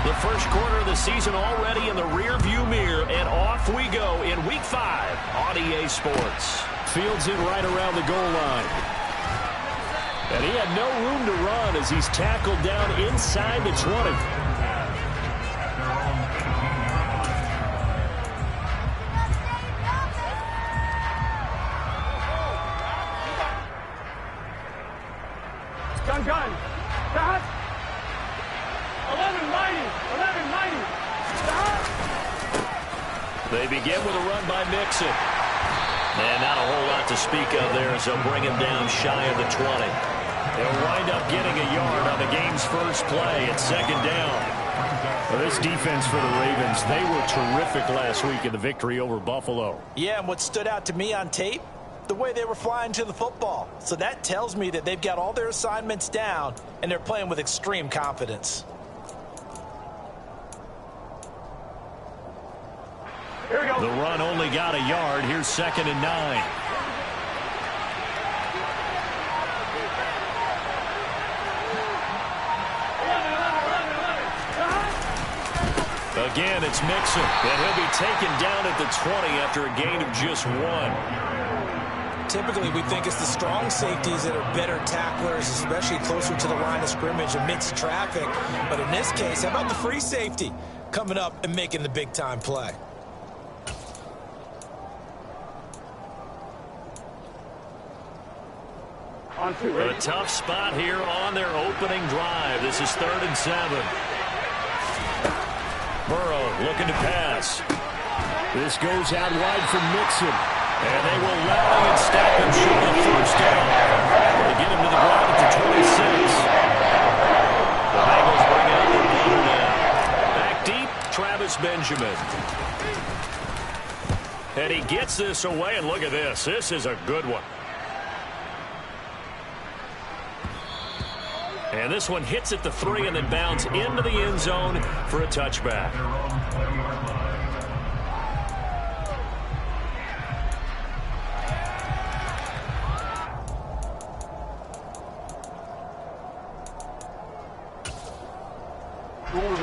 The first quarter of the season already in the rearview mirror, and off we go in Week 5 on EA Sports. Fields it right around the goal line. And he had no room to run as he's tackled down inside the 20. Gun. Stop. 11-90. Stop. They begin with a run by Mixon. And not a whole lot to speak of there as they'll bring him down shy of the 20. They'll wind up getting a yard on the game's first play at second down. Well, this defense for the Ravens, they were terrific last week in the victory over Buffalo. Yeah, and what stood out to me on tape, the way they were flying to the football. So that tells me that they've got all their assignments down, and they're playing with extreme confidence. Here we go. The run only got a yard. Here's 2nd and 9. Again, it's Mixon, and he'll be taken down at the 20 after a gain of just 1. Typically, we think it's the strong safeties that are better tacklers, especially closer to the line of scrimmage amidst traffic. But in this case, how about the free safety coming up and making the big-time play? A tough spot here on their opening drive. This is 3rd and 7. Burrow looking to pass. This goes out wide from Mixon. And they will rally and stack him short of first down. They get him to the ground at the 26. The Bengals bring out the runner now. Back deep, Travis Benjamin. And he gets this away, and look at this. This is a good one. And this one hits at the 3 and then bounds into the end zone for a touchback.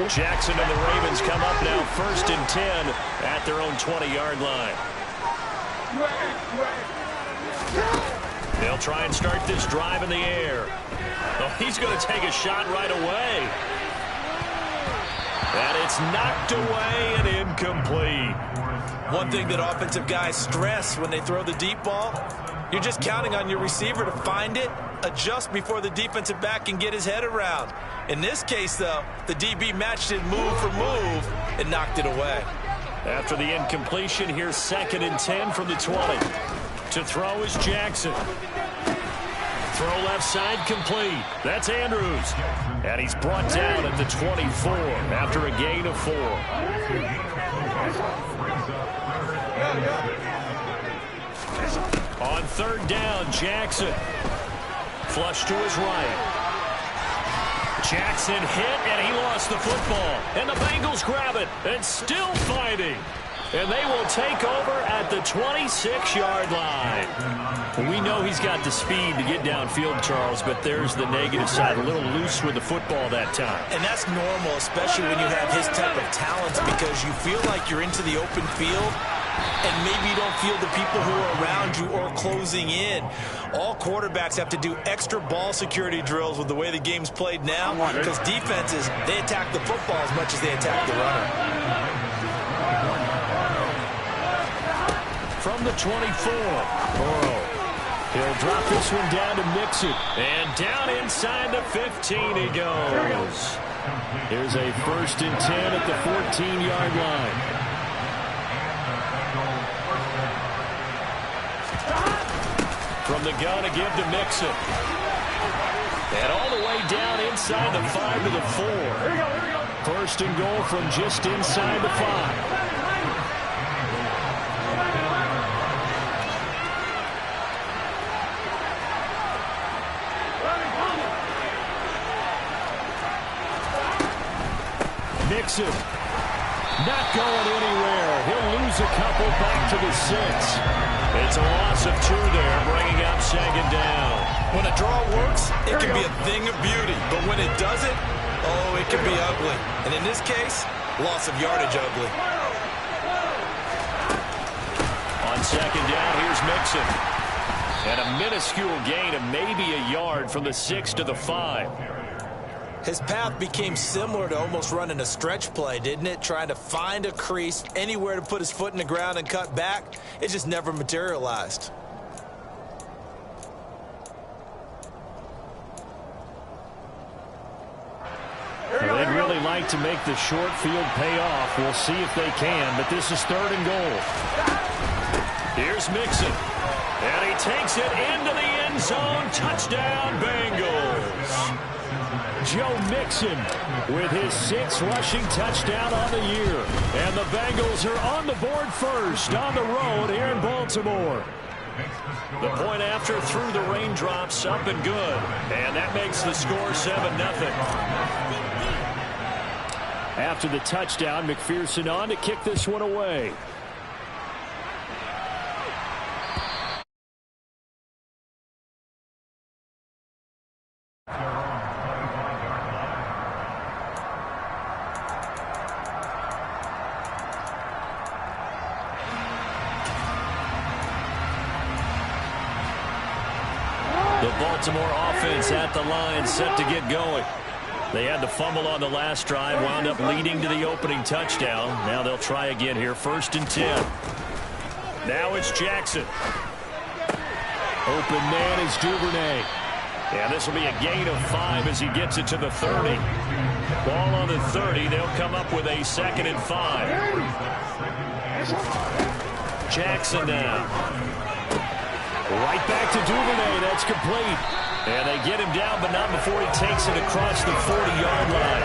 Jackson and the Ravens come up now 1st and 10 at their own 20-yard line. They'll try and start this drive in the air. Oh, he's going to take a shot right away. And it's knocked away and incomplete. One thing that offensive guys stress when they throw the deep ball, you're just counting on your receiver to find it, adjust before the defensive back can get his head around. In this case, though, the DB matched it move for move and knocked it away. After the incompletion, here's 2nd and 10 from the 20. To throw is Jackson. Throw left side complete. That's Andrews. And he's brought down at the 24 after a gain of 4. On 3rd down, Jackson. Flush to his right. Jackson hit, and he lost the football. And the Bengals grab it, and still fighting. And they will take over at the 26-yard line. We know he's got the speed to get downfield, Charles, but there's the negative side. A little loose with the football that time. And that's normal, especially when you have his type of talents, because you feel like you're into the open field, and maybe you don't feel the people who are around you or closing in. All quarterbacks have to do extra ball security drills with the way the game's played now, because defenses, they attack the football as much as they attack the runner. From the 24, Burrow. He'll drop this one down to Mixon. And down inside the 15 he goes. Here's a 1st and 10 at the 14-yard line. From the gun to give to Mixon. And all the way down inside the 5 to the 4. 1st and goal from just inside the 5. Mixon, not going anywhere. He'll lose a couple back to the 6. It's a loss of 2 there, bringing up 2nd down. When a draw works, it can be a thing of beauty. But when it doesn't, oh, it can be ugly. And in this case, loss of yardage ugly. On second down, here's Mixon. And a minuscule gain of maybe a yard from the 6 to the 5. His path became similar to almost running a stretch play, didn't it? Trying to find a crease, anywhere to put his foot in the ground and cut back. It just never materialized. Well, they'd really like to make the short field pay off. We'll see if they can, but this is 3rd and goal. Here's Mixon. And he takes it into the end zone. Touchdown, Bengals. Joe Mixon with his 6th rushing touchdown on the year. And the Bengals are on the board first on the road here in Baltimore. The point after through the raindrops, up and good. And that makes the score 7-0. After the touchdown, McPherson on to kick this one away. The Baltimore offense at the line, set to get going. They had the fumble on the last drive, wound up leading to the opening touchdown. Now they'll try again here, 1st and 10. Now it's Jackson. Open man is Duvernay. And this will be a gain of 5 as he gets it to the 30. Ball on the 30. They'll come up with a 2nd and 5. Jackson now. Right back to Duvernay. That's complete. And they get him down, but not before he takes it across the 40-yard line.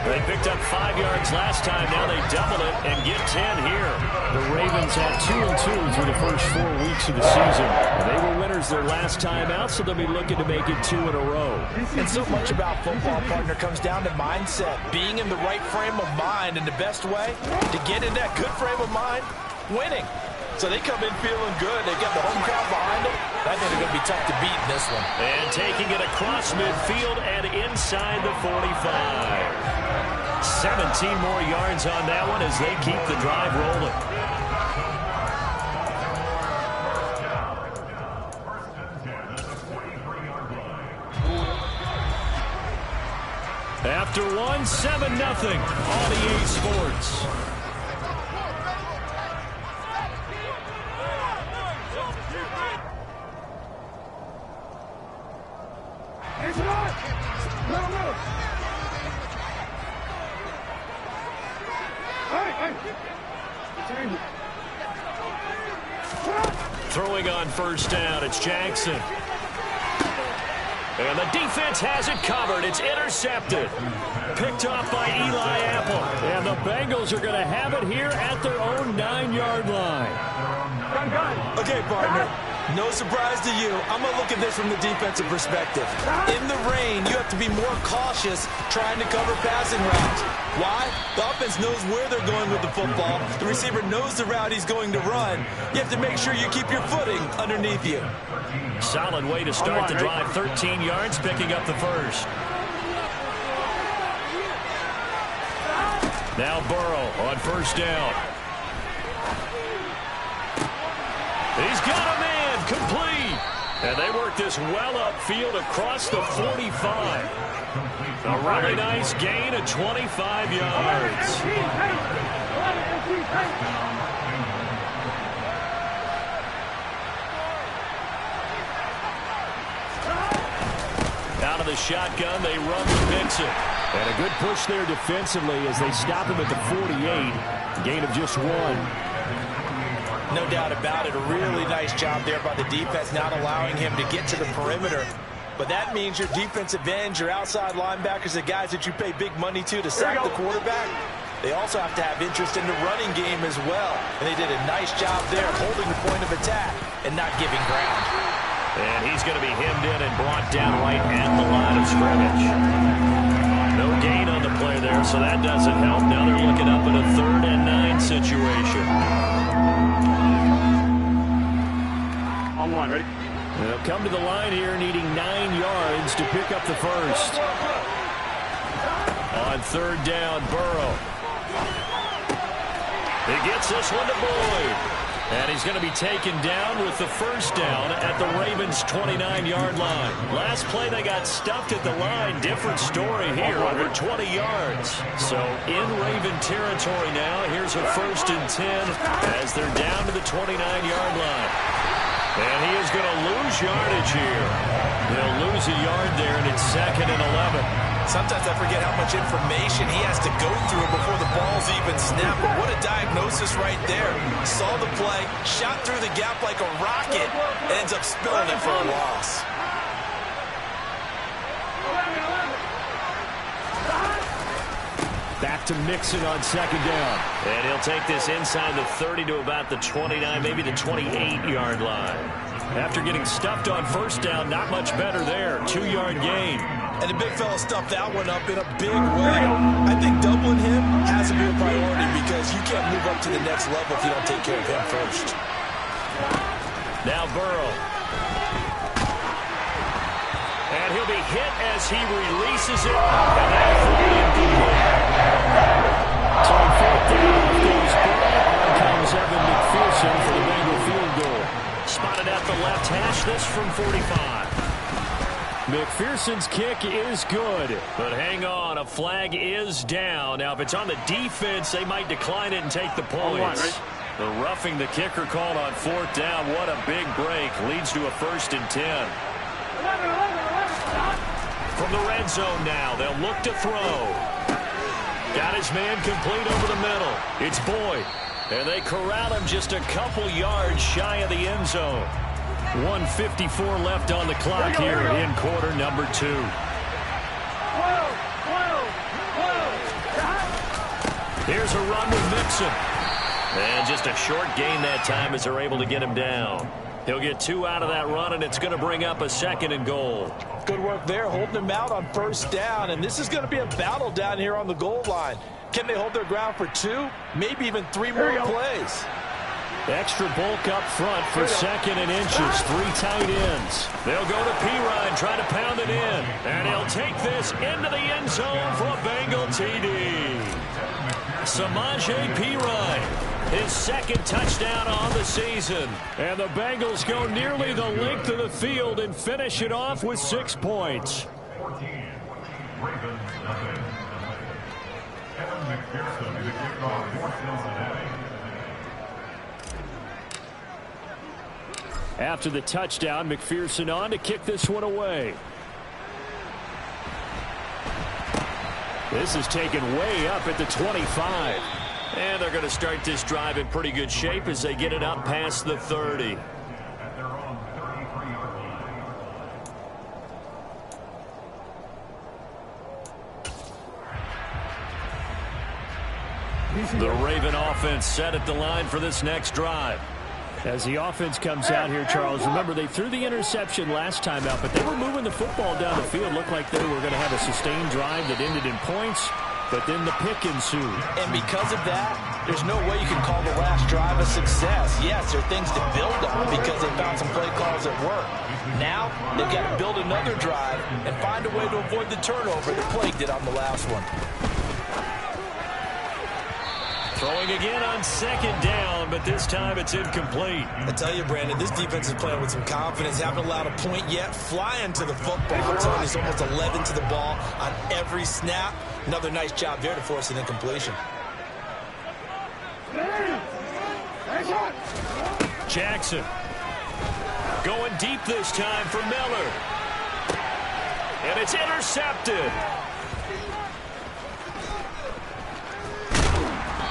They picked up 5 yards last time. Now they double it and get 10 here. The Ravens have 2-2 through the first 4 weeks of the season. They were winners their last time out, so they'll be looking to make it 2 in a row. And so much about football, partner, comes down to mindset. Being in the right frame of mind, and the best way to get in that good frame of mind, winning. So they come in feeling good. They got the home crowd behind them. I think they're going to be tough to beat in this one. And taking it across midfield and inside the 45. 17 more yards on that one as they keep the drive rolling. After one, 7-0 on EA Sports. Throwing on 1st down, it's Jackson. And the defense has it covered. It's intercepted. Picked off by Eli Apple. And the Bengals are going to have it here at their own 9-yard line. Okay, partner. No surprise to you. I'm going to look at this from the defensive perspective. In the rain, you have to be more cautious trying to cover passing routes. Why? The offense knows where they're going with the football. The receiver knows the route he's going to run. You have to make sure you keep your footing underneath you. Solid way to start the drive. 13 yards, picking up the first. Now Burrow on 1st down. He's got a man, complete. And they work this well upfield across the 45. A really nice gain of 25 yards. Out of the shotgun, they run with Mixon. And a good push there defensively as they stop him at the 48. Gain of just 1. No doubt about it. A really nice job there by the defense, not allowing him to get to the perimeter. But that means your defensive ends, your outside linebackers, the guys that you pay big money to sack the quarterback, they also have to have interest in the running game as well. And they did a nice job there holding the point of attack and not giving ground. And he's going to be hemmed in and brought down right at the line of scrimmage. No gain on the play there, so that doesn't help. Now they're looking up at a 3rd and 9 situation. On 1, ready? They'll come to the line here needing 9 yards to pick up the first. On third down, Burrow. He gets this one to Boyd. And he's going to be taken down with the first down at the Ravens' 29-yard line. Last play, they got stuffed at the line. Different story here, over 20 yards. So in Raven territory now, here's a 1st and 10 as they're down to the 29-yard line. And he is going to lose yardage here. They'll lose a yard there, and it's 2nd and 11. Sometimes I forget how much information he has to go through before the ball's even snapped. But what a diagnosis right there. Saw the play, shot through the gap like a rocket, ends up spilling it for a loss. Back to Mixon on 2nd down. And he'll take this inside the 30 to about the 29, maybe the 28-yard line. After getting stuffed on 1st down, not much better there. 2-yard gain. And the big fella stuffed that one up in a big way. I think doubling him has to be a priority because you can't move up to the next level if you don't take care of him first. Now Burrow. And he'll be hit as he releases it. And that'll throw it incomplete. So on 4th down, off goes Burrow. On comes Evan McPherson for the Bengal field goal. Spotted at the left hash, this from 45. McPherson's kick is good. But hang on, a flag is down. Now, if it's on the defense, they might decline it and take the points. The roughing the kicker called on 4th down. What a big break. Leads to a 1st and 10. From the red zone now, they'll look to throw. Got his man complete over the middle. It's Boyd. And they corral him just a couple yards shy of the end zone. 1:54 left on the clock here in quarter number 2. Here's a run with Mixon. And just a short gain that time as they're able to get him down. He'll get 2 out of that run, and it's going to bring up a 2nd and goal. Good work there, holding him out on 1st down. And this is going to be a battle down here on the goal line. Can they hold their ground for 2, maybe even 3 more plays? Extra bulk up front for 2nd and inches. 3 tight ends. They'll go to Pirine, try to pound it in. And he'll take this into the end zone for a Bengal TD. Samaje Pirine, his 2nd touchdown on the season. And the Bengals go nearly the length of the field and finish it off with 6 points. After the touchdown, McPherson on to kick this one away. This is taken way up at the 25. And they're going to start this drive in pretty good shape as they get it up past the 30. The Raven offense set at the line for this next drive. As the offense comes out here, Charles, remember they threw the interception last time out, but they were moving the football down the field. Looked like they were going to have a sustained drive that ended in points, but then the pick ensued. And because of that, there's no way you can call the last drive a success. Yes, there are things to build on because they found some play calls that work. Now, they've got to build another drive and find a way to avoid the turnover that plagued it on the last one. Throwing again on 2nd down, but this time it's incomplete. I tell you, Brandon, this defense is playing with some confidence. Haven't allowed a point yet. Flying to the football. I'm telling you, it's almost 11 to the ball on every snap. Another nice job there to force an incompletion. Jackson going deep this time for Miller. And it's intercepted.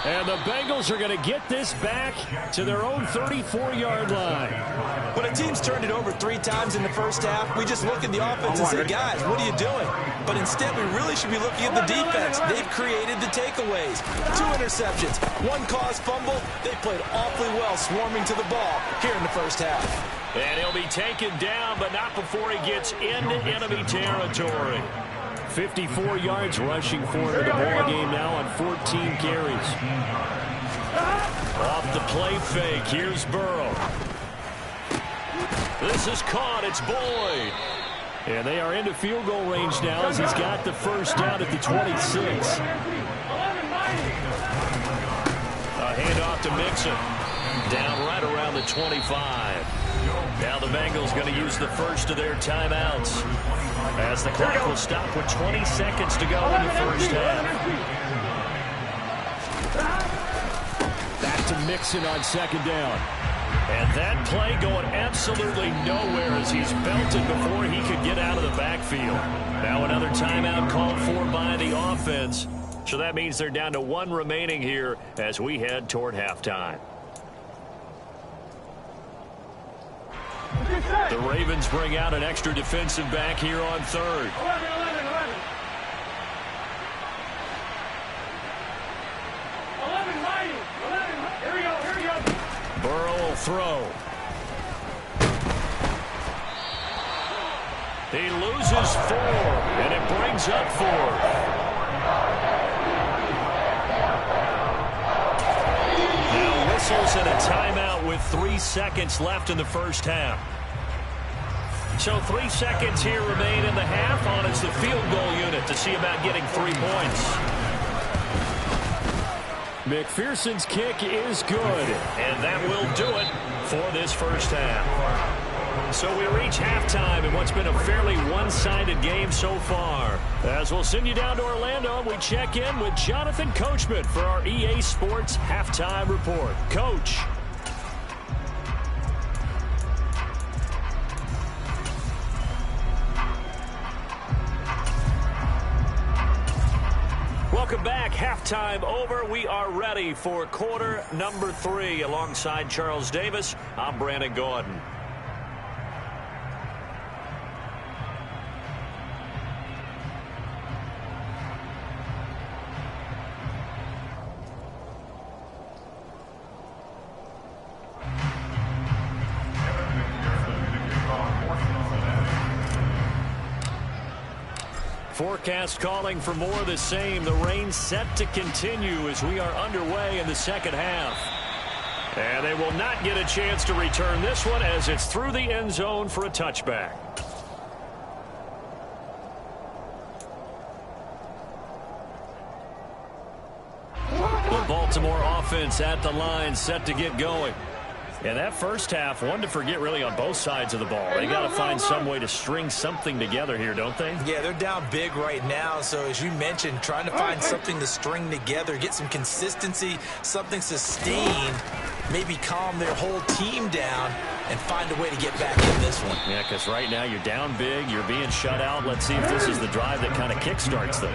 And the Bengals are going to get this back to their own 34-yard line. When a team's turned it over 3 times in the first half, we just look at the offense and say, guys, what are you doing? But instead, we really should be looking at the defense. They've created the takeaways. 2 interceptions, 1 caused fumble. They played awfully well swarming to the ball here in the first half. And he'll be taken down, but not before he gets into enemy territory. 54 yards rushing for him in the ball game now on 14 carries. Off the play fake, here's Burrow. This is caught. It's Boyd. And they are into field goal range now as he's got the first down at the 26. A handoff to Mixon. Down right around the 25. Now the Bengals going to use the first of their timeouts as the clock will stop with 20 seconds to go in the first half. Back to Mixon on second down. And that play going absolutely nowhere as he's belted before he could get out of the backfield. Now another timeout called for by the offense. So that means they're down to one remaining here as we head toward halftime. The Ravens bring out an extra defensive back here on third. 11. Here we go. Burrow will throw. He loses 4, and it brings up 4. Now whistles and a timeout with 3 seconds left in the first half. So 3 seconds here remain in the half on as the field goal unit to see about getting 3 points. McPherson's kick is good, and that will do it for this first half. So we reach halftime in what's been a fairly one-sided game so far. As we'll send you down to Orlando, we check in with Jonathan Coachman for our EA Sports Halftime Report. Coach. Welcome back. Halftime over. We are ready for quarter number 3. Alongside Charles Davis, I'm Brandon Gordon. Forecast calling for more of the same. The rain set to continue as we are underway in the second half. And they will not get a chance to return this one as it's through the end zone for a touchback. The Baltimore offense at the line set to get going. And that first half, one to forget really on both sides of the ball. They got to find some way to string something together here, don't they? Yeah, they're down big right now. So as you mentioned, trying to find something to string together, get some consistency, something sustained, maybe calm their whole team down and find a way to get back in this one. Yeah, because right now you're down big, you're being shut out. Let's see if this is the drive that kind of kickstarts them.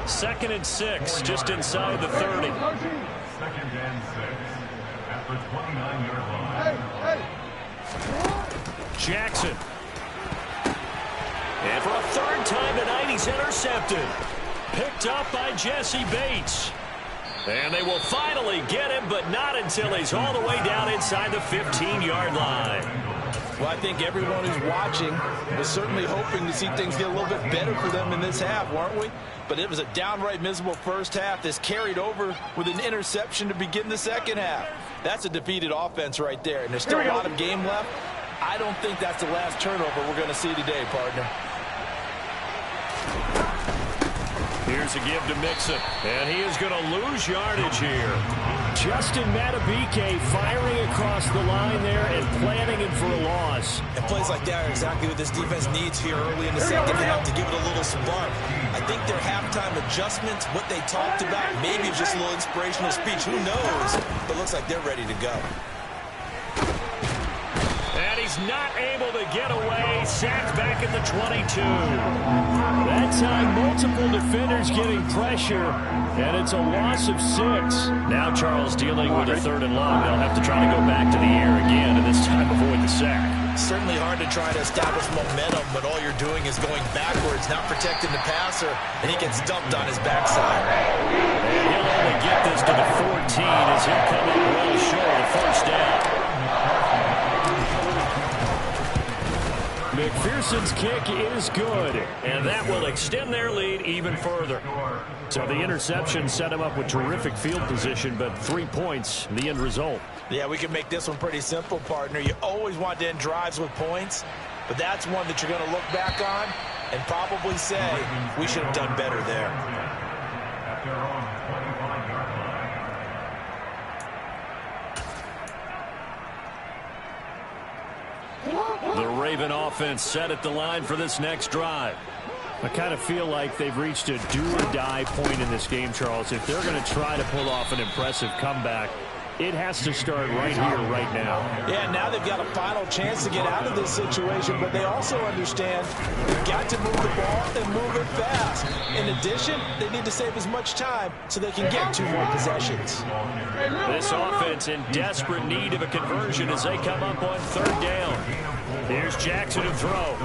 2nd and 6, just inside the 30. 2nd and 6. At the 29-yard line. Jackson. And for a 3rd time tonight, he's intercepted. Picked up by Jesse Bates. And they will finally get him, but not until he's all the way down inside the 15-yard line. Well, I think everyone who's watching was certainly hoping to see things get a little bit better for them in this half, weren't we? But it was a downright miserable first half. This carried over with an interception to begin the second half. That's a defeated offense right there, and there's still a lot of game left. I don't think that's the last turnover we're going to see today, partner. Here's a give to Mixon, and he is going to lose yardage here. Justin Madubuike firing across the line there and planting him for a loss. And plays like that are exactly what this defense needs here early in the second half to give it a little spark. I think their halftime adjustments, what they talked about, maybe it's just a little inspirational speech. Who knows? But looks like they're ready to go. And he's not able to get away. Sacked back at the 22. That time, multiple defenders getting pressure, and it's a loss of 6. Now Charles dealing with a 3rd and long. They'll have to try to go back to the air again, and this time avoid the sack. Certainly hard to try to establish momentum when all you're doing is going backwards, not protecting the passer, and he gets dumped on his backside. And he'll only get this to the 14 as he'll come up well short of the first down. McPherson's kick is good, and that will extend their lead even further. So the interception set him up with terrific field position, but 3 points, the end result. Yeah, we can make this one pretty simple, partner. You always want to end drives with points, but that's one that you're going to look back on and probably say, we should have done better there. At their own 25-yard line. The Raven offense set at the line for this next drive. I kind of feel like they've reached a do-or-die point in this game, Charles. If they're going to try to pull off an impressive comeback, it has to start right here, right now. Yeah, now they've got a final chance to get out of this situation, but they also understand they've got to move the ball and move it fast. In addition, they need to save as much time so they can get 2 more possessions. This offense in desperate need of a conversion as they come up on 3rd down. Here's Jackson to throw.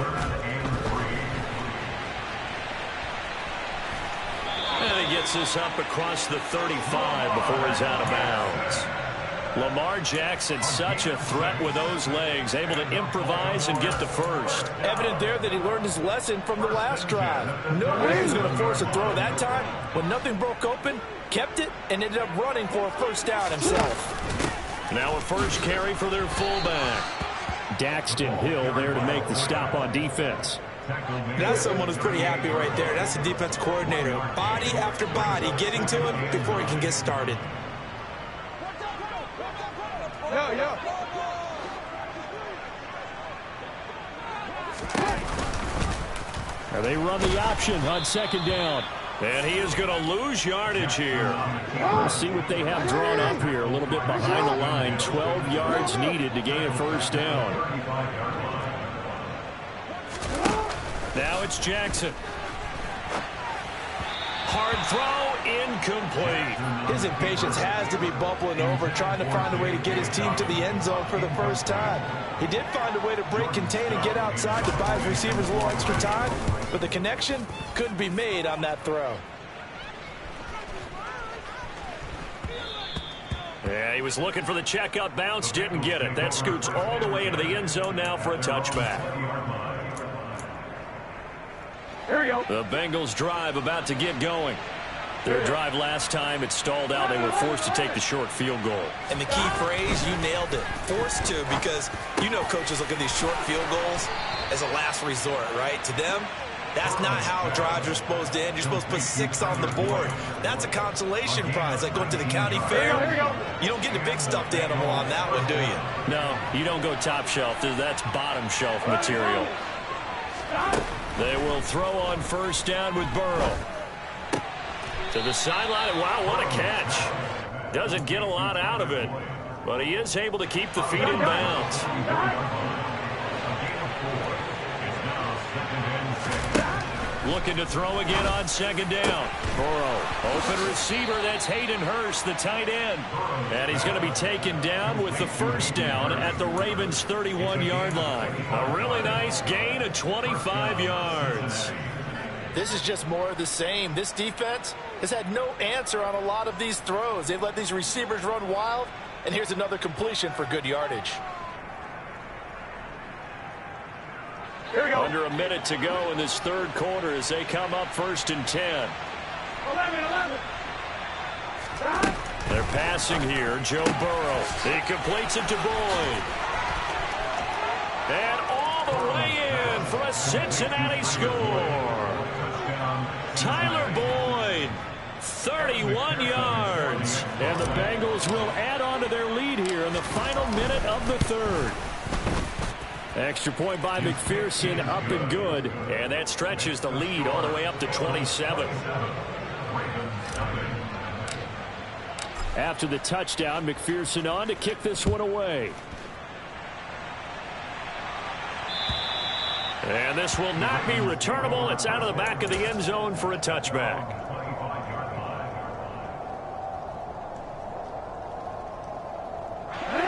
And he gets this up across the 35 before he's out of bounds. Lamar Jackson, such a threat with those legs, able to improvise and get the first. Evident there that he learned his lesson from the last drive. No way he was going to force a throw that time. When nothing broke open, kept it, and ended up running for a first down himself. Now a first carry for their fullback. Daxton Hill there to make the stop on defense. That's someone who's pretty happy right there. That's the defense coordinator. Body after body getting to him before he can get started. Now they run the option on 2nd down. And he is going to lose yardage here. We'll see what they have drawn up here. A little bit behind the line. 12 yards needed to gain a first down. Now it's Jackson. Hard throw, incomplete. His impatience has to be bubbling over, trying to find a way to get his team to the end zone for the first time. He did find a way to break, contain, and get outside to buy his receivers a little extra time, but the connection couldn't be made on that throw. Yeah, he was looking for the checkout bounce, didn't get it. That scoots all the way into the end zone now for a touchback. Here we go. The Bengals drive about to get going. Their drive last time, it stalled out. They were forced to take the short field goal. And the key phrase, you nailed it. Forced to, because you know coaches look at these short field goals as a last resort, right? To them, that's not how drives are supposed to end. You're supposed to put 6 on the board. That's a consolation prize, like going to the county fair. You don't get the big stuffed animal on that one, do you? No, you don't go top shelf. That's bottom shelf material. They will throw on first down with Burrow. To the sideline. Wow, what a catch. Doesn't get a lot out of it, but he is able to keep the feet in bounds. Looking to throw again on 2nd down. Burrow, open receiver. That's Hayden Hurst, the tight end. And he's going to be taken down with the first down at the Ravens' 31-yard line. A really nice gain of 25 yards. This is just more of the same. This defense has had no answer on a lot of these throws. They've let these receivers run wild, and here's another completion for good yardage. Here we go. Under a minute to go in this 3rd quarter as they come up 1st and 10. 11. They're passing here. Joe Burrow. He completes it to Boyd. And all the way in for a Cincinnati score. Tyler Boyd, 31 yards. And the Bengals will add on to their lead here in the final minute of the 3rd. Extra point by McPherson, up and good. And that stretches the lead all the way up to 27. After the touchdown, McPherson on to kick this one away. And this will not be returnable. It's out of the back of the end zone for a touchback.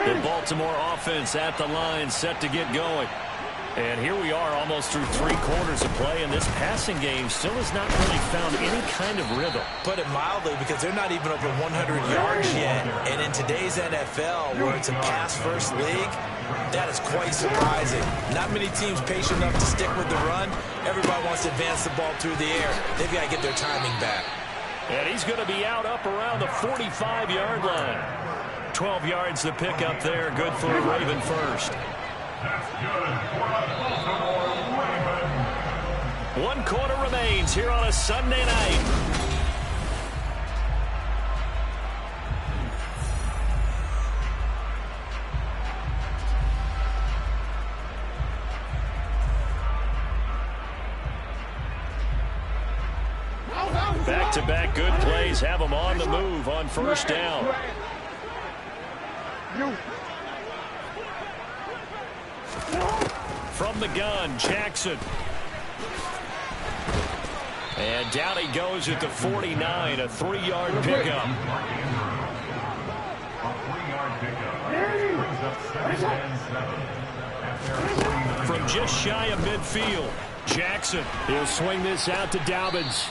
The Baltimore offense at the line, set to get going. And here we are almost through 3 quarters of play, and this passing game still has not really found any kind of rhythm. Put it mildly, because they're not even over 100 yards yet. And in today's NFL, where it's a pass-first league, That is quite surprising. Not many teams patient enough to stick with the run. Everybody wants to advance the ball through the air. They've got to get their timing back. And he's going to be out up around the 45-yard line. 12 yards to pick up there. Good for a Raven first. That's good for the Baltimore Ravens. 1 quarter remains here on a Sunday night. Back-to-back good plays have them on the move on first down. From the gun, Jackson. And down he goes at the 49, a 3-yard pickup. A 3-yard pickup brings up 2nd and 7. From just shy of midfield, Jackson. He'll swing this out to Dobbins.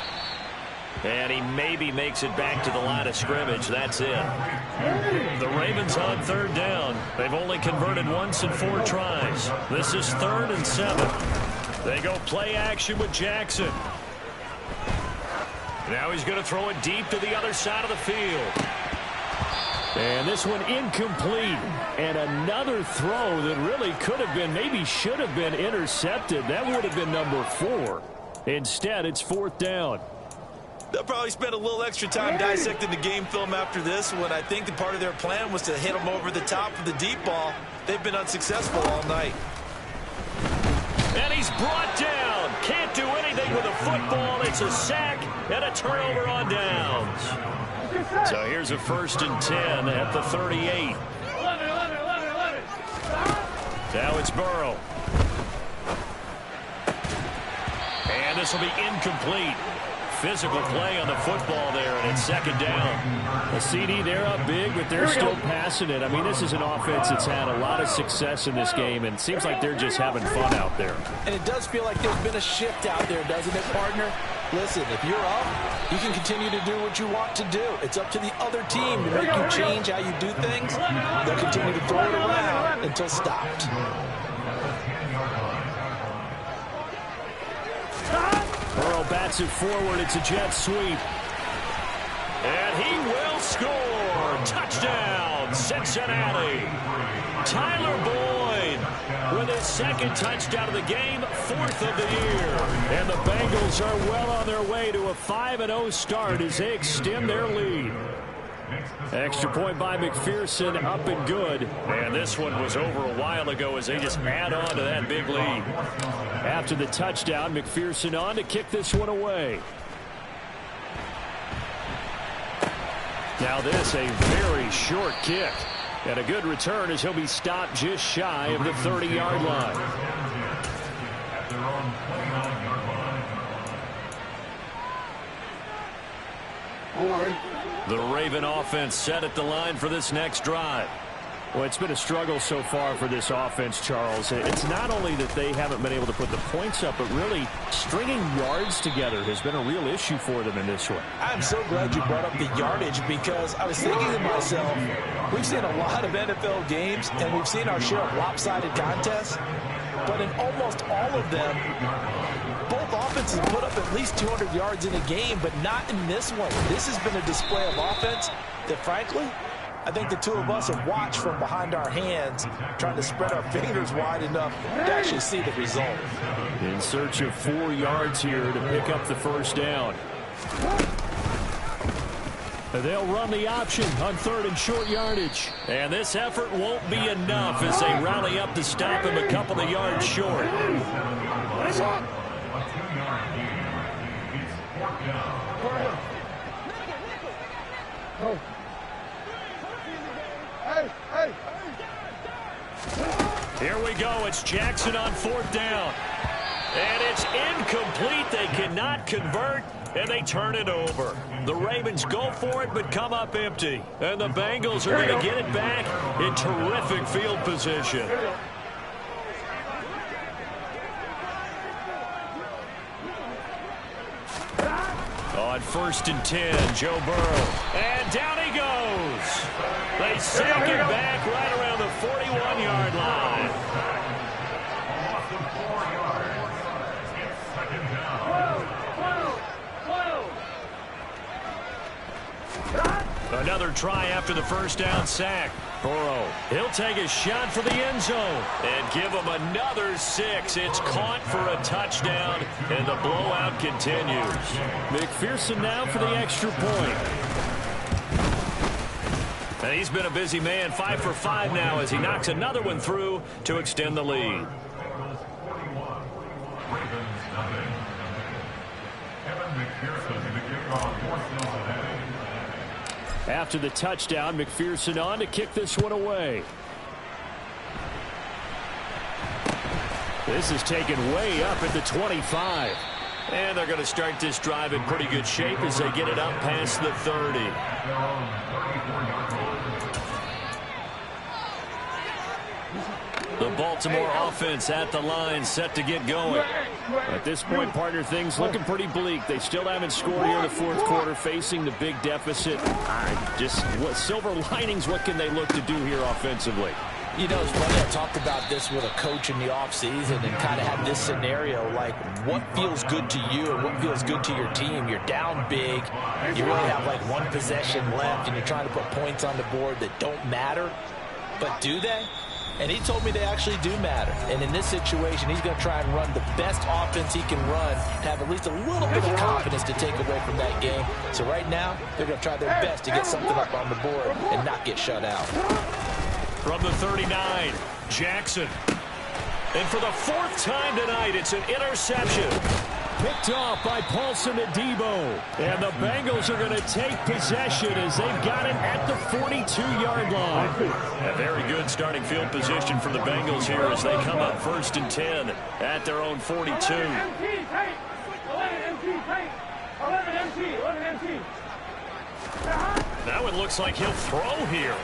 And he maybe makes it back to the line of scrimmage. That's it. The Ravens on 3rd down. They've only converted once in 4 tries. This is 3rd and 7. They go play action with Jackson. Now he's going to throw it deep to the other side of the field. And this one incomplete. And another throw that really could have been, maybe should have been intercepted. That would have been number 4. Instead, it's 4th down. They'll probably spend a little extra time dissecting the game film after this when I think the part of their plan was to hit them over the top of the deep ball. They've been unsuccessful all night. And he's brought down. Can't do anything with a football. It's a sack and a turnover on downs. So here's a 1st and 10 at the 38. 11. Now it's Burrow. And this will be incomplete. Physical play on the football there, and it's 2nd down. The CD, they're up big, but they're still passing it. I mean, this is an offense that's had a lot of success in this game, and it seems like they're just having fun out there. And it does feel like there's been a shift out there, doesn't it, partner? Listen, if you're up, you can continue to do what you want to do. It's up to the other team to make you change how you do things. They'll continue to throw it around until stopped. Burrow bats it forward. It's a jet sweep. And he will score. Touchdown, Cincinnati. Tyler Boyd with his 2nd touchdown of the game, 4th of the year. And the Bengals are well on their way to a 5-0 start as they extend their lead. Extra point by McPherson, up and good. And this one was over a while ago as they just add on to that big lead. After the touchdown, McPherson on to kick this one away. Now this, a very short kick. And a good return as he'll be stopped just shy of the 30-yard line. At their own 29-yard line. The Raven offense set at the line for this next drive. Well, it's been a struggle so far for this offense, Charles. It's not only that they haven't been able to put the points up, but really stringing yards together has been a real issue for them in this one. I'm so glad you brought up the yardage because I was thinking to myself, we've seen a lot of NFL games and we've seen our share of lopsided contests, but in almost all of them, both offenses put up at least 200 yards in a game, but not in this one. This has been a display of offense that, frankly, I think the two of us have watched from behind our hands, trying to spread our fingers wide enough to actually see the result. In search of 4 yards here to pick up the 1st down. They'll run the option on 3rd and short yardage. And this effort won't be enough as they rally up to stop him a couple of yards short. A 2-yard gain. It's 4th down. Here we go. It's Jackson on 4th down. And it's incomplete. They cannot convert, and they turn it over. The Ravens go for it, but come up empty. And the Bengals are going to get it back in terrific field position. On 1st and 10, Joe Burrow. And down he goes. They sack it back right around the 41-yard line. Another try after the first down sack. Burrow, he'll take a shot for the end zone. And give him another 6. It's caught for a touchdown, and the blowout continues. McPherson now for the extra point. And he's been a busy man, 5 for 5 now as he knocks another one through to extend the lead. After the touchdown, McPherson on to kick this one away. This is taken way up at the 25. And they're going to start this drive in pretty good shape as they get it up past the 30. The Baltimore offense at the line, set to get going. At this point, partner, things looking pretty bleak. They still haven't scored here in the fourth quarter, facing the big deficit. Just what silver linings, what can they look to do here offensively? You know, it's funny, I talked about this with a coach in the offseason and kind of had this scenario, like what feels good to you and what feels good to your team. You're down big. You really have like one possession left, and you're trying to put points on the board that don't matter. But do they? And he told me they actually do matter. And in this situation, he's going to try and run the best offense he can run to have at least a little bit of confidence to take away from that game. So right now, they're going to try their best to get something up on the board and not get shut out. From the 39, Jackson. And for the 4th time tonight, it's an interception. Picked off by Paulson Adebo. And the Bengals are going to take possession as they've got it at the 42-yard line. A very good starting field position for the Bengals here as they come up 1st and 10 at their own 42. 11 MT. That one looks like he'll throw here.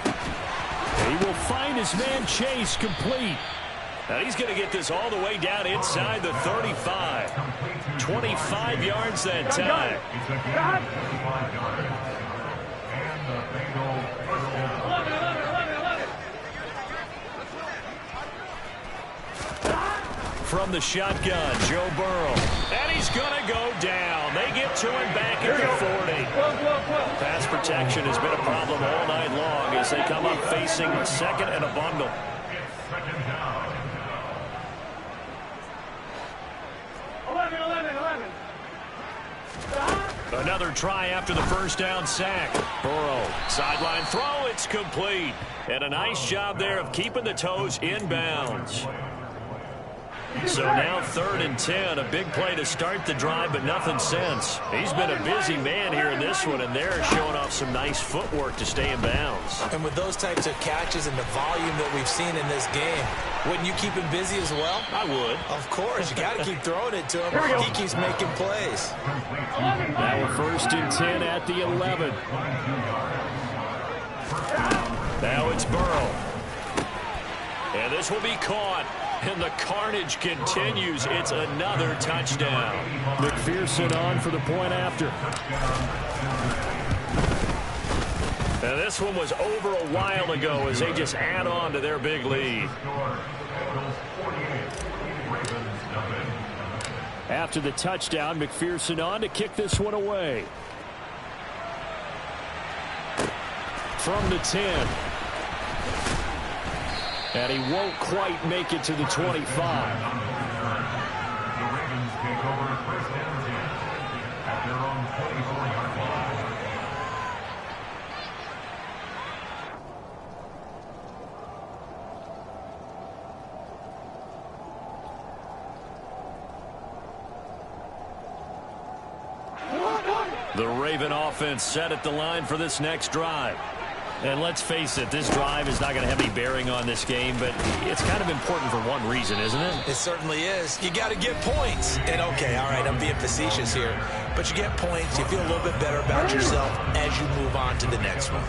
He will find his man Chase complete. And he's going to get this all the way down inside the 35. 25 yards that time. From the shotgun, Joe Burrow. And he's going to go down. They get to him back at the 40. Pass protection has been a problem all night long as they come up facing a second and a bundle. Another try after the first down sack. Burrow, sideline throw, it's complete. And a nice job there of keeping the toes in bounds. So now 3rd and 10, a big play to start the drive, but nothing since. He's been a busy man here in this one, and they're showing off some nice footwork to stay in bounds. And with those types of catches and the volume that we've seen in this game, wouldn't you keep him busy as well? I would. Of course. You got to keep throwing it to him. He keeps making plays. Now we're 1st and 10 at the 11. Now it's Burrow. And this will be caught. And the carnage continues. It's another touchdown. McPherson on for the point after. And this one was over a while ago as they just add on to their big lead. After the touchdown, McPherson on to kick this one away. From the 10. And he won't quite make it to the 25. The Ravens take over 1st and 10 at their own 24-yard line. The Raven offense set at the line for this next drive. And let's face it, this drive is not going to have any bearing on this game, but it's kind of important for one reason, isn't it? It certainly is. You got to get points. And okay, all right, I'm being facetious here, but you get points, you feel a little bit better about yourself as you move on to the next one.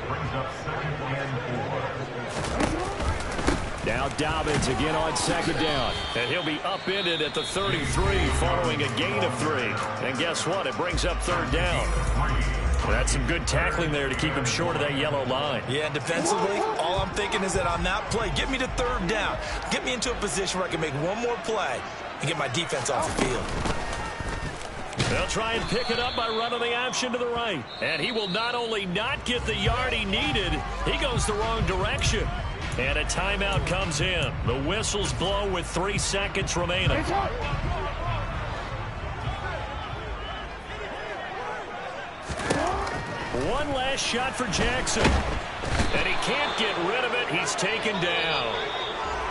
Brings up 2nd and 4. Now Dobbins again on second down. And he'll be upended at the 33 following a gain of 3. And guess what? It brings up third down. Well, that's some good tackling there to keep him short of that yellow line. Yeah, defensively, all I'm thinking is that on that play, get me to third down. Get me into a position where I can make one more play and get my defense off the field. They'll try and pick it up by running the option to the right. And he will not only not get the yard he needed, he goes the wrong direction. And a timeout comes in. The whistles blow with 3 seconds remaining. One last shot for Jackson. And he can't get rid of it. He's taken down.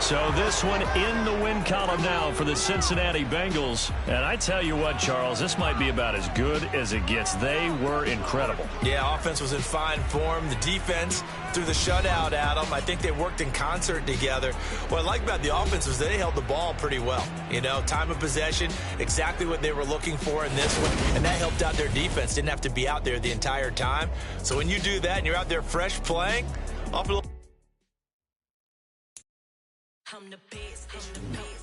So this one in the win column now for the Cincinnati Bengals. And I tell you what, Charles, this might be about as good as it gets. They were incredible. Yeah, offense was in fine form. The defense threw the shutout at them. I think they worked in concert together. What I like about the offense was they held the ball pretty well. You know, time of possession, exactly what they were looking for in this one. And that helped out their defense. Didn't have to be out there the entire time. So when you do that and you're out there fresh playing, off a little... I'm the best.